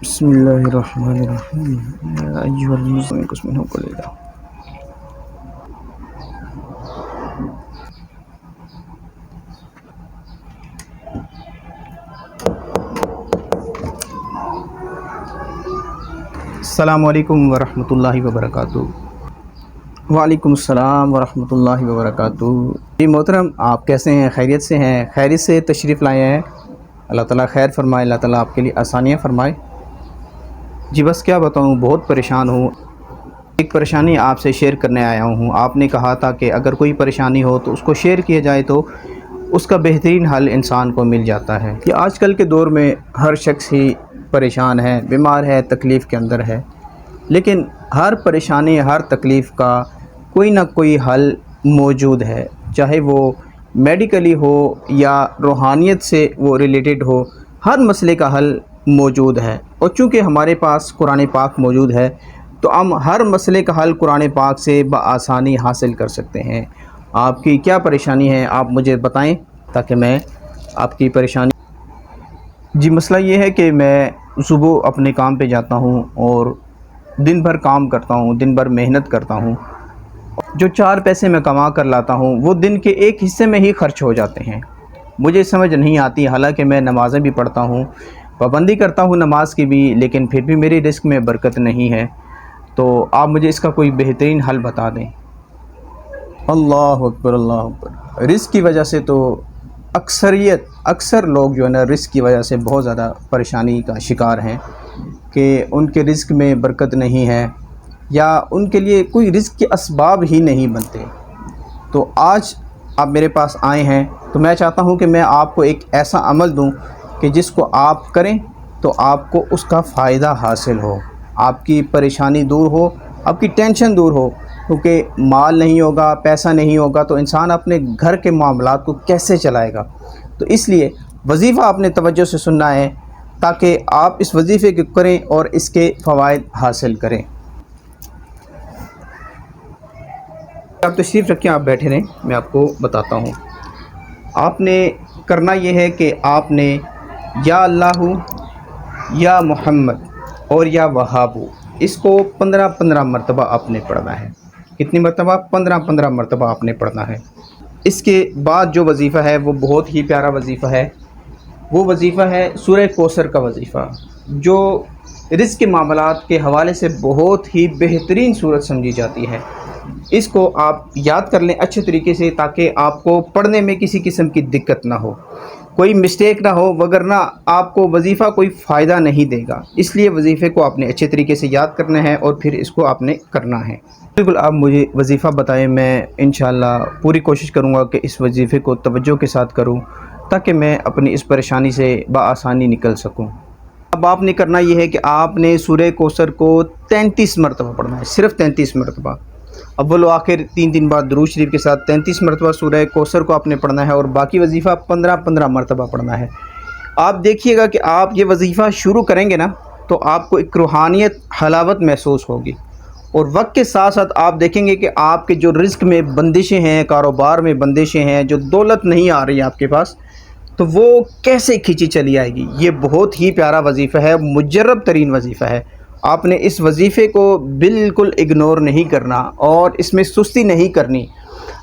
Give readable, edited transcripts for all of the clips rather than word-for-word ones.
بسم اللہ الرحمن الرحیم یا ایھا المزمل قم منه قلیلا. السلام علیکم ورحمۃ اللہ وبرکاتہ. وعلیکم السلام ورحمۃ اللہ وبرکاتہ. جی محترم، آپ کیسے ہیں؟ خیریت سے ہیں؟ خیریت سے تشریف لائے ہیں؟ اللہ تعالیٰ خیر فرمائے، اللہ تعالیٰ آپ کے لیے آسانیاں فرمائے. جی بس کیا بتاؤں، بہت پریشان ہوں. ایک پریشانی آپ سے شیئر کرنے آیا ہوں. آپ نے کہا تھا کہ اگر کوئی پریشانی ہو تو اس کو شیئر کیا جائے تو اس کا بہترین حل انسان کو مل جاتا ہے. کہ آج کل کے دور میں ہر شخص ہی پریشان ہے، بیمار ہے، تکلیف کے اندر ہے. لیکن ہر پریشانی، ہر تکلیف کا کوئی نہ کوئی حل موجود ہے، چاہے وہ میڈیکلی ہو یا روحانیت سے وہ ریلیٹڈ ہو. ہر مسئلے کا حل موجود ہے. اور چونکہ ہمارے پاس قرآن پاک موجود ہے تو ہم ہر مسئلے کا حل قرآن پاک سے بآسانی حاصل کر سکتے ہیں. آپ کی کیا پریشانی ہے آپ مجھے بتائیں تاکہ میں آپ کی پریشانی. جی مسئلہ یہ ہے کہ میں صبح اپنے کام پہ جاتا ہوں اور دن بھر کام کرتا ہوں، دن بھر محنت کرتا ہوں. جو 4 پیسے میں کما کر لاتا ہوں وہ دن کے ایک حصے میں ہی خرچ ہو جاتے ہیں. مجھے سمجھ نہیں آتی، حالانکہ میں نمازیں بھی پڑھتا ہوں، پابندی کرتا ہوں نماز کی بھی، لیکن پھر بھی میری رزق میں برکت نہیں ہے. تو آپ مجھے اس کا کوئی بہترین حل بتا دیں. اللہ اکبر، اللہ اکبر. رزق کی وجہ سے تو اکثر لوگ جو ہے نا رزق کی وجہ سے بہت زیادہ پریشانی کا شکار ہیں کہ ان کے رزق میں برکت نہیں ہے یا ان کے لیے کوئی رزق کے اسباب ہی نہیں بنتے. تو آج آپ میرے پاس آئے ہیں تو میں چاہتا ہوں کہ میں آپ کو ایک ایسا عمل دوں کہ جس کو آپ کریں تو آپ کو اس کا فائدہ حاصل ہو، آپ کی پریشانی دور ہو، آپ کی ٹینشن دور ہو. کیونکہ مال نہیں ہوگا، پیسہ نہیں ہوگا تو انسان اپنے گھر کے معاملات کو کیسے چلائے گا. تو اس لیے وظیفہ آپ نے توجہ سے سننا ہے تاکہ آپ اس وظیفے کو کریں اور اس کے فوائد حاصل کریں. آپ تشریف رکھیں، آپ بیٹھے رہیں، میں آپ کو بتاتا ہوں. آپ نے کرنا یہ ہے کہ آپ نے یا اللہ، یا محمد اور یا وہاب، اس کو 15 مرتبہ آپ نے پڑھنا ہے. کتنی مرتبہ؟ 15 مرتبہ آپ نے پڑھنا ہے. اس کے بعد جو وظیفہ ہے وہ بہت ہی پیارا وظیفہ ہے. وہ وظیفہ ہے سورہ کوثر کا وظیفہ، جو رزق کے معاملات کے حوالے سے بہت ہی بہترین صورت سمجھی جاتی ہے. اس کو آپ یاد کر لیں اچھے طریقے سے تاکہ آپ کو پڑھنے میں کسی قسم کی دقت نہ ہو، کوئی مسٹیک نہ ہو، وگرنہ آپ کو وظیفہ کوئی فائدہ نہیں دے گا. اس لیے وظیفے کو آپ نے اچھے طریقے سے یاد کرنا ہے اور پھر اس کو آپ نے کرنا ہے. بالکل آپ مجھے وظیفہ بتائیں، میں انشاءاللہ پوری کوشش کروں گا کہ اس وظیفے کو توجہ کے ساتھ کروں تاکہ میں اپنی اس پریشانی سے بآسانی نکل سکوں. اب آپ نے کرنا یہ ہے کہ آپ نے سورہ کوثر کو 33 مرتبہ پڑھنا ہے، صرف 33 مرتبہ. اول و آخر 3 بار درود شریف کے ساتھ 33 مرتبہ سورہ کوثر کو آپ نے پڑھنا ہے اور باقی وظیفہ 15 مرتبہ پڑھنا ہے. آپ دیکھیے گا کہ آپ یہ وظیفہ شروع کریں گے نا تو آپ کو ایک روحانیت، حلاوت محسوس ہوگی. اور وقت کے ساتھ ساتھ آپ دیکھیں گے کہ آپ کے جو رزق میں بندشیں ہیں، کاروبار میں بندشیں ہیں، جو دولت نہیں آ رہی آپ کے پاس، تو وہ کیسے کھینچی چلی آئے گی. یہ بہت ہی پیارا وظیفہ ہے، مجرب ترین وظیفہ ہے. آپ نے اس وظیفے کو بالکل اگنور نہیں کرنا اور اس میں سستی نہیں کرنی.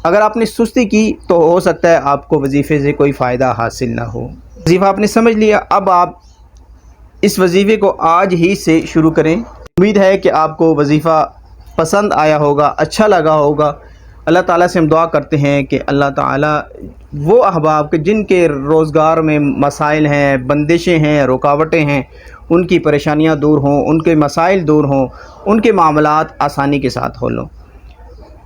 اگر آپ نے سستی کی تو ہو سکتا ہے آپ کو وظیفے سے کوئی فائدہ حاصل نہ ہو. وظیفہ آپ نے سمجھ لیا، اب آپ اس وظیفے کو آج ہی سے شروع کریں. امید ہے کہ آپ کو وظیفہ پسند آیا ہوگا، اچھا لگا ہوگا. اللہ تعالیٰ سے ہم دعا کرتے ہیں کہ اللہ تعالیٰ وہ احباب کے جن کے روزگار میں مسائل ہیں، بندشیں ہیں، رکاوٹیں ہیں، ان کی پریشانیاں دور ہوں، ان کے مسائل دور ہوں، ان کے معاملات آسانی کے ساتھ ہو لوں.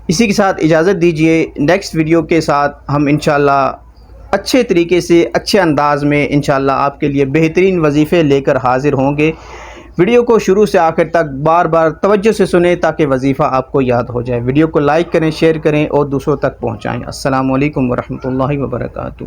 اسی کے ساتھ اجازت دیجیے، نیکسٹ ویڈیو کے ساتھ ہم انشاءاللہ اچھے طریقے سے، اچھے انداز میں انشاءاللہ آپ کے لیے بہترین وظیفے لے کر حاضر ہوں گے. ویڈیو کو شروع سے آخر تک بار بار توجہ سے سنیں تاکہ وظیفہ آپ کو یاد ہو جائے. ویڈیو کو لائک کریں، شیئر کریں اور دوسروں تک پہنچائیں. السلام علیکم ورحمۃ اللہ وبرکاتہ.